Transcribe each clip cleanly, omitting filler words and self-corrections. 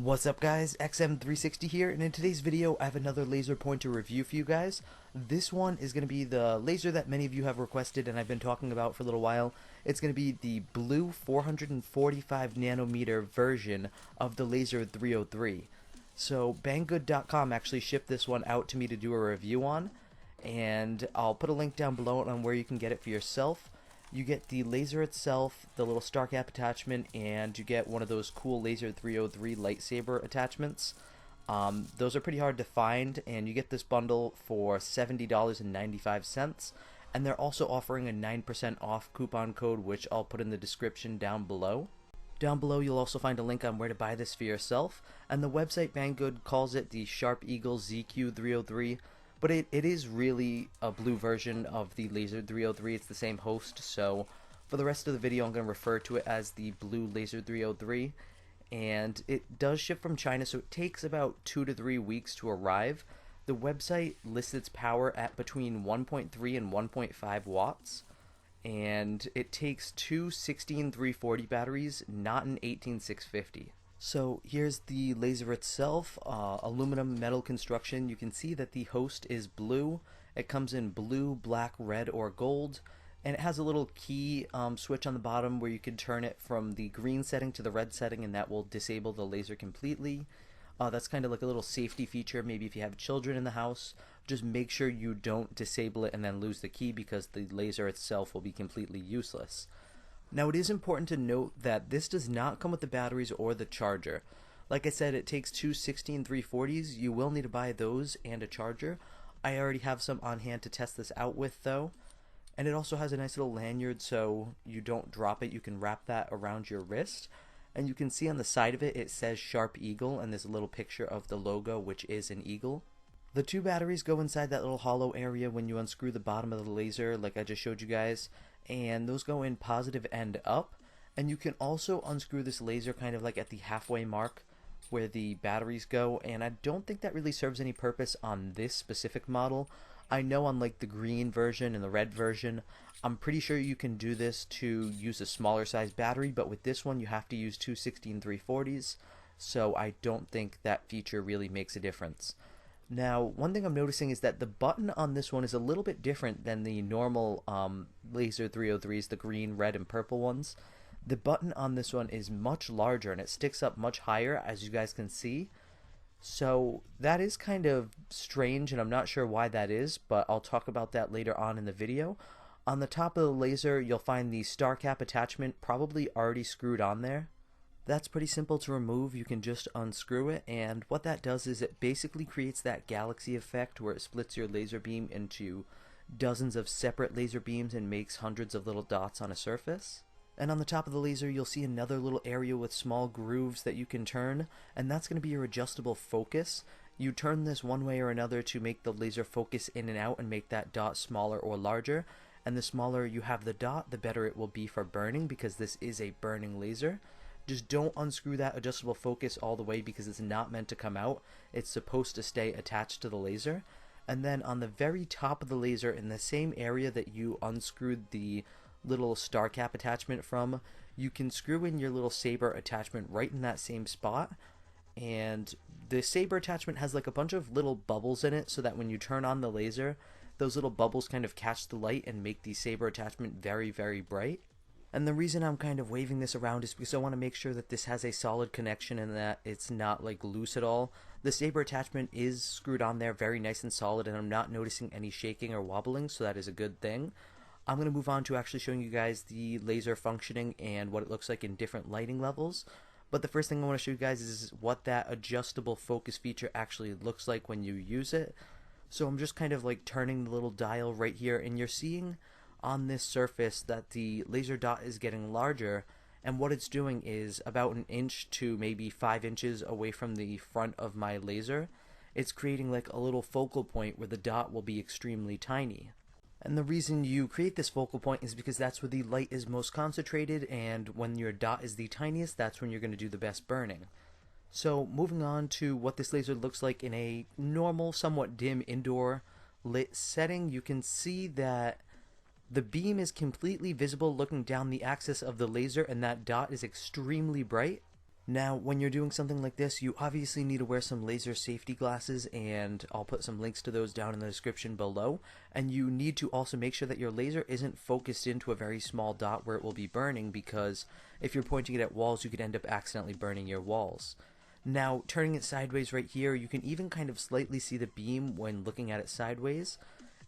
What's up guys, XM360 here, and in today's video I have another laser pointer review for you guys. This one is going to be the laser that many of you have requested and I've been talking about for a little while. It's going to be the blue 445 nanometer version of the Laser 303. So Banggood.com actually shipped this one out to me to do a review on, and I'll put a link down below on where you can get it for yourself. You get the laser itself, the little star cap attachment, and you get one of those cool Laser 303 lightsaber attachments. Those are pretty hard to find, and you get this bundle for $70.95, and they're also offering a 9% off coupon code, which I'll put in the description down below. Down below you'll also find a link on where to buy this for yourself, and the website Banggood calls it the Sharp Eagle ZQ303. But it is really a blue version of the Laser 303. It's the same host, so for the rest of the video I'm going to refer to it as the blue Laser 303. And it does ship from China, so it takes about 2 to 3 weeks to arrive. The website lists its power at between 1.3 and 1.5 watts. And it takes two 16340 batteries, not an 18650. So here's the laser itself, aluminum metal construction. You can see that the host is blue. It comes in blue, black, red, or gold, and it has a little key switch on the bottom where you can turn it from the green setting to the red setting, and that will disable the laser completely. That's kind of like a little safety feature. Maybe if you have children in the house, just make sure you don't disable it and then lose the key, because the laser itself will be completely useless. Now it is important to note that this does not come with the batteries or the charger. Like I said, it takes two 16340s. You will need to buy those and a charger. I already have some on hand to test this out with though. And it also has a nice little lanyard so you don't drop it. You can wrap that around your wrist. And you can see on the side of it, it says Sharp Eagle, and there's a little picture of the logo, which is an eagle. The two batteries go inside that little hollow area when you unscrew the bottom of the laser, like I just showed you guys, and those go in positive and up. And you can also unscrew this laser kind of like at the halfway mark where the batteries go, and I don't think that really serves any purpose on this specific model. I know on like the green version and the red version, I'm pretty sure you can do this to use a smaller size battery, but with this one you have to use two 16340s, so I don't think that feature really makes a difference. Now, one thing I'm noticing is that the button on this one is a little bit different than the normal Laser 303s, the green, red, and purple ones. The button on this one is much larger and it sticks up much higher, as you guys can see. So that is kind of strange, and I'm not sure why that is, but I'll talk about that later on in the video. On the top of the laser, you'll find the star cap attachment probably already screwed on there. That's pretty simple to remove. You can just unscrew it, and what that does is it basically creates that galaxy effect where it splits your laser beam into dozens of separate laser beams and makes hundreds of little dots on a surface. And on the top of the laser you'll see another little area with small grooves that you can turn, and that's going to be your adjustable focus. You turn this one way or another to make the laser focus in and out and make that dot smaller or larger, and the smaller you have the dot, the better it will be for burning, because this is a burning laser. Just don't unscrew that adjustable focus all the way, because it's not meant to come out. It's supposed to stay attached to the laser. And then on the very top of the laser, in the same area that you unscrewed the little star cap attachment from, you can screw in your little saber attachment right in that same spot. And the saber attachment has like a bunch of little bubbles in it, so that when you turn on the laser, those little bubbles kind of catch the light and make the saber attachment very, very bright. And the reason I'm kind of waving this around is because I want to make sure that this has a solid connection and that it's not like loose at all. The saber attachment is screwed on there very nice and solid, and I'm not noticing any shaking or wobbling, so that is a good thing. I'm going to move on to actually showing you guys the laser functioning and what it looks like in different lighting levels. But the first thing I want to show you guys is what that adjustable focus feature actually looks like when you use it. So I'm just kind of like turning the little dial right here, and you're seeing on this surface that the laser dot is getting larger, and what it's doing is about an inch to maybe 5 inches away from the front of my laser. It's creating like a little focal point where the dot will be extremely tiny. And the reason you create this focal point is because that's where the light is most concentrated, and when your dot is the tiniest, that's when you're going to do the best burning. So moving on to what this laser looks like in a normal, somewhat dim indoor lit setting, you can see that the beam is completely visible looking down the axis of the laser, and that dot is extremely bright. Now, when you're doing something like this, you obviously need to wear some laser safety glasses, and I'll put some links to those down in the description below. And you need to also make sure that your laser isn't focused into a very small dot where it will be burning, because if you're pointing it at walls, you could end up accidentally burning your walls. Now, turning it sideways right here, you can even kind of slightly see the beam when looking at it sideways.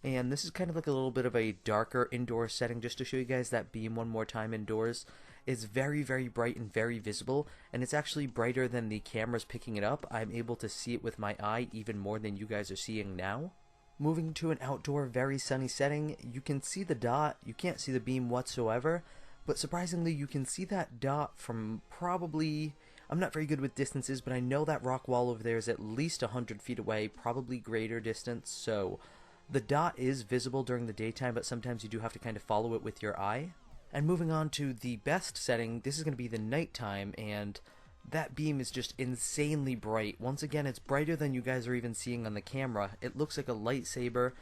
And this is kind of like a little bit of a darker indoor setting, just to show you guys that beam one more time indoors. It's very, very bright and very visible, and it's actually brighter than the cameras picking it up. I'm able to see it with my eye even more than you guys are seeing now. Moving to an outdoor, very sunny setting, you can see the dot. You can't see the beam whatsoever, but surprisingly, you can see that dot from probably... I'm not very good with distances, but I know that rock wall over there is at least 100 feet away, probably greater distance, so the dot is visible during the daytime, but sometimes you do have to kind of follow it with your eye. And moving on to the best setting, this is going to be the nighttime, and that beam is just insanely bright. Once again, it's brighter than you guys are even seeing on the camera. It looks like a lightsaber,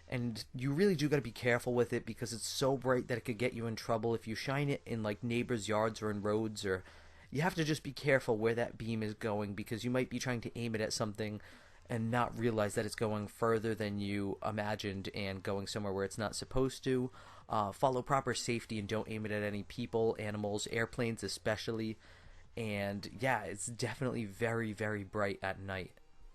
and you really do got to be careful with it because it's so bright that it could get you in trouble if you shine it in like neighbors' yards or in roads, or you have to just be careful where that beam is going, because you might be trying to aim it at something and not realize that it's going further than you imagined and going somewhere where it's not supposed to. Follow proper safety and don't aim it at any people, animals, airplanes especially. And yeah, it's definitely very, very bright at night.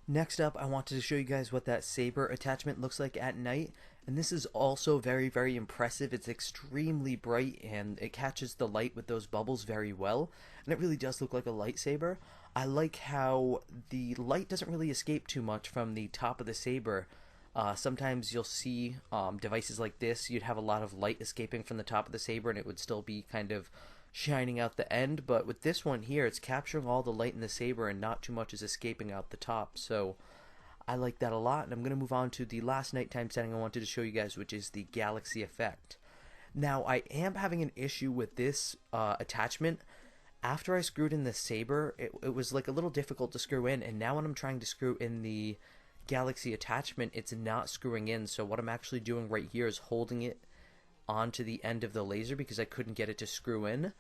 Next up, I wanted to show you guys what that saber attachment looks like at night. And this is also very, very impressive. It's extremely bright and it catches the light with those bubbles very well. And it really does look like a lightsaber. I like how the light doesn't really escape too much from the top of the saber. Sometimes you'll see devices like this, you'd have a lot of light escaping from the top of the saber and it would still be kind of shining out the end, but with this one here, it's capturing all the light in the saber and not too much is escaping out the top, so I like that a lot. And I'm going to move on to the last nighttime setting I wanted to show you guys, which is the galaxy effect. Now, I am having an issue with this attachment. After I screwed in the saber, it was like a little difficult to screw in, and now when I'm trying to screw in the galaxy attachment, it's not screwing in. So what I'm actually doing right here is holding it onto the end of the laser because I couldn't get it to screw in.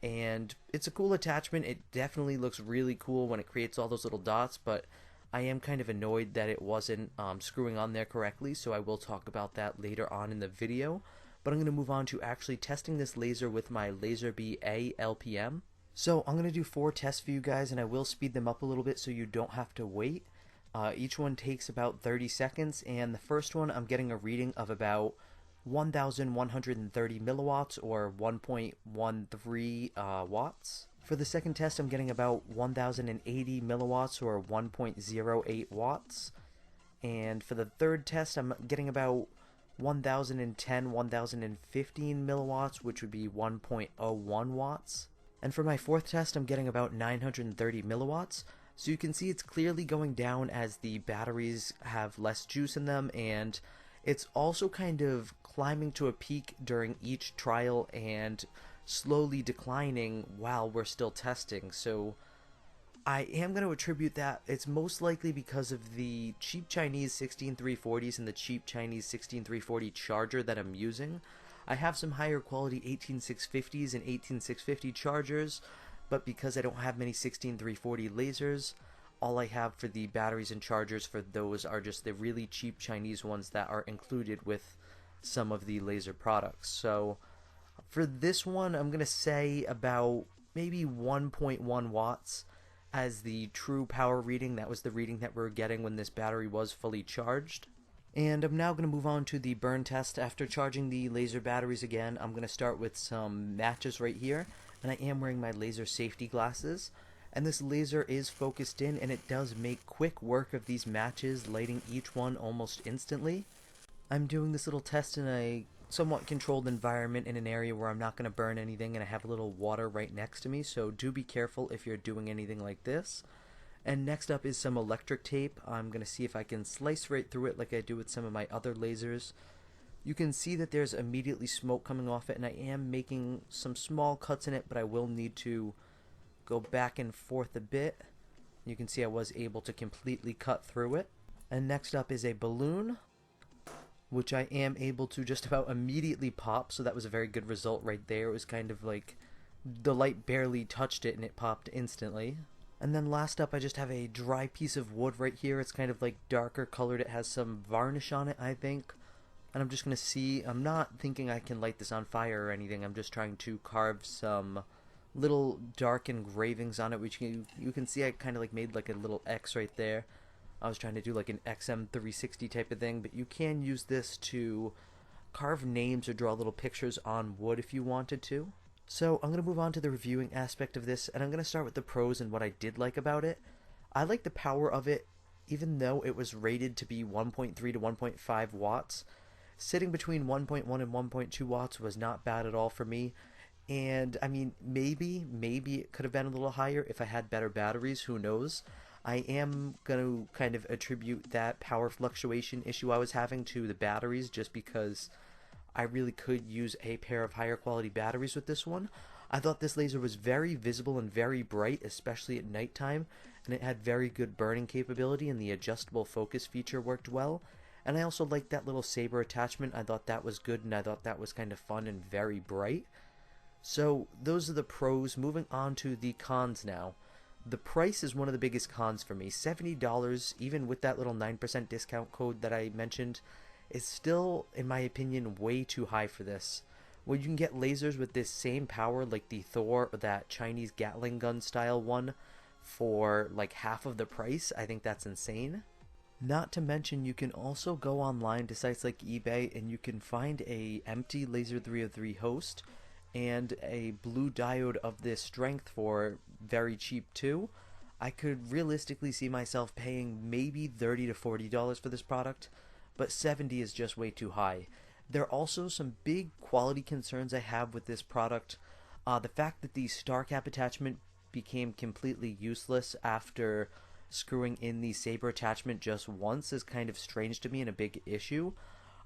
And it's a cool attachment. It definitely looks really cool when it creates all those little dots, but I am kind of annoyed that it wasn't screwing on there correctly, so I will talk about that later on in the video. But I'm going to move on to actually testing this laser with my Lazerbee A LPM. So I'm going to do 4 tests for you guys, and I will speed them up a little bit so you don't have to wait. Each one takes about 30 seconds, and the first one I'm getting a reading of about 1,130 milliwatts or 1.13 watts. For the second test, I'm getting about 1,080 milliwatts or 1.08 watts. And for the third test, I'm getting about 1,010, 1,015 milliwatts, which would be 1.01 watts. And for my fourth test, I'm getting about 930 milliwatts. So you can see it's clearly going down as the batteries have less juice in them, and it's also kind of climbing to a peak during each trial and slowly declining while we're still testing. So I am going to attribute that it's most likely because of the cheap Chinese 16340s and the cheap Chinese 16340 charger that I'm using. I have some higher quality 18650s and 18650 chargers, but because I don't have many 16340 lasers, all I have for the batteries and chargers for those are just the really cheap Chinese ones that are included with some of the laser products. So for this one, I'm going to say about maybe 1.1 watts as the true power reading. That was the reading that we were getting when this battery was fully charged. And I'm now going to move on to the burn test. After charging the laser batteries again, I'm going to start with some matches right here. And I am wearing my laser safety glasses. And this laser is focused in, and it does make quick work of these matches, lighting each one almost instantly. I'm doing this little test in a somewhat controlled environment in an area where I'm not going to burn anything, and I have a little water right next to me, so do be careful if you're doing anything like this. And next up is some electric tape. I'm going to see if I can slice right through it like I do with some of my other lasers. You can see that there's immediately smoke coming off it, and I am making some small cuts in it, but I will need to go back and forth a bit. You can see I was able to completely cut through it. And next up is a balloon, which I am able to just about immediately pop, so that was a very good result right there. It was kind of like The light barely touched it and it popped instantly. And then last up, I just have a dry piece of wood right here. It's kind of like darker colored. It has some varnish on it, I think. And I'm just going to see, I'm not thinking I can light this on fire or anything. I'm just trying to carve some little dark engravings on it, which you can see I kind of like made like a little X right there. I was trying to do like an XM360 type of thing, but you can use this to carve names or draw little pictures on wood if you wanted to. So I'm going to move on to the reviewing aspect of this, and I'm going to start with the pros and what I did like about it. I like the power of it, even though it was rated to be 1.3 to 1.5 watts. Sitting between 1.1 and 1.2 watts was not bad at all for me. And I mean, maybe it could have been a little higher if I had better batteries, who knows. I am going to kind of attribute that power fluctuation issue I was having to the batteries, just because I really could use a pair of higher quality batteries with this one. I thought this laser was very visible and very bright, especially at nighttime, and it had very good burning capability, and the adjustable focus feature worked well. And I also liked that little saber attachment. I thought that was good, and I thought that was kind of fun and very bright. So those are the pros. Moving on to the cons now. The price is one of the biggest cons for me. $70, even with that little 9% discount code that I mentioned, is still, in my opinion, way too high for this. When you can get lasers with this same power, like the Thor or that Chinese Gatling gun style one, for like half of the price, I think that's insane. Not to mention, you can also go online to sites like eBay and you can find a empty Laser 303 host and a blue diode of this strength for very cheap too. I could realistically see myself paying maybe $30 to $40 for this product, but 70 is just way too high. There are also some big quality concerns I have with this product. The fact that the star cap attachment became completely useless after screwing in the saber attachment just once is kind of strange to me and a big issue.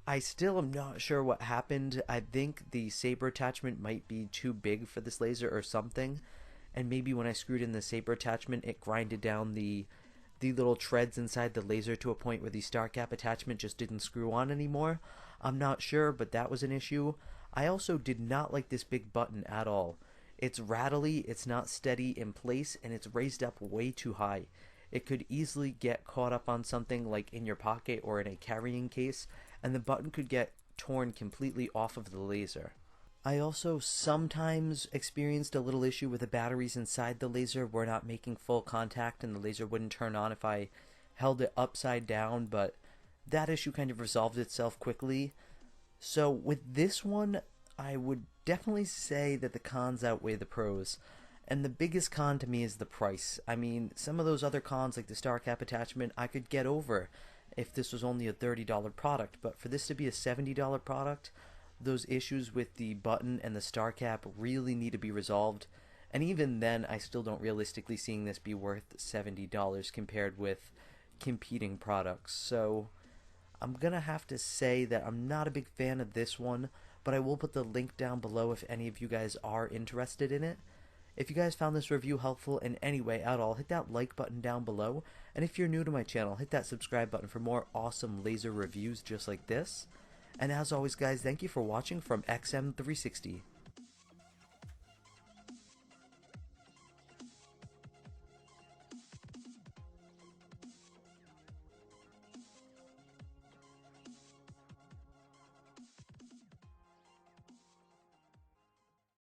I still am not sure what happened. I think the saber attachment might be too big for this laser or something, and maybe when I screwed in the saber attachment it grinded down the little treads inside the laser to a point where the star cap attachment just didn't screw on anymore. I'm not sure, but that was an issue. I also did not like this big button at all. It's rattly, it's not steady in place, and it's raised up way too high. It could easily get caught up on something like in your pocket or in a carrying case, and the button could get torn completely off of the laser. I also sometimes experienced a little issue with the batteries inside the laser were not making full contact and the laser wouldn't turn on if I held it upside down, but that issue kind of resolved itself quickly. So with this one, I would definitely say that the cons outweigh the pros. And the biggest con to me is the price. I mean, some of those other cons like the star cap attachment I could get over if this was only a $30 product, but for this to be a $70 product, those issues with the button and the star cap really need to be resolved. And even then, I still don't realistically seeing this be worth $70 compared with competing products. So I'm gonna have to say that I'm not a big fan of this one, but I will put the link down below if any of you guys are interested in it. If you guys found this review helpful in any way at all, hit that like button down below. And if you're new to my channel, hit that subscribe button for more awesome laser reviews just like this. And as always guys, thank you for watching from XM360.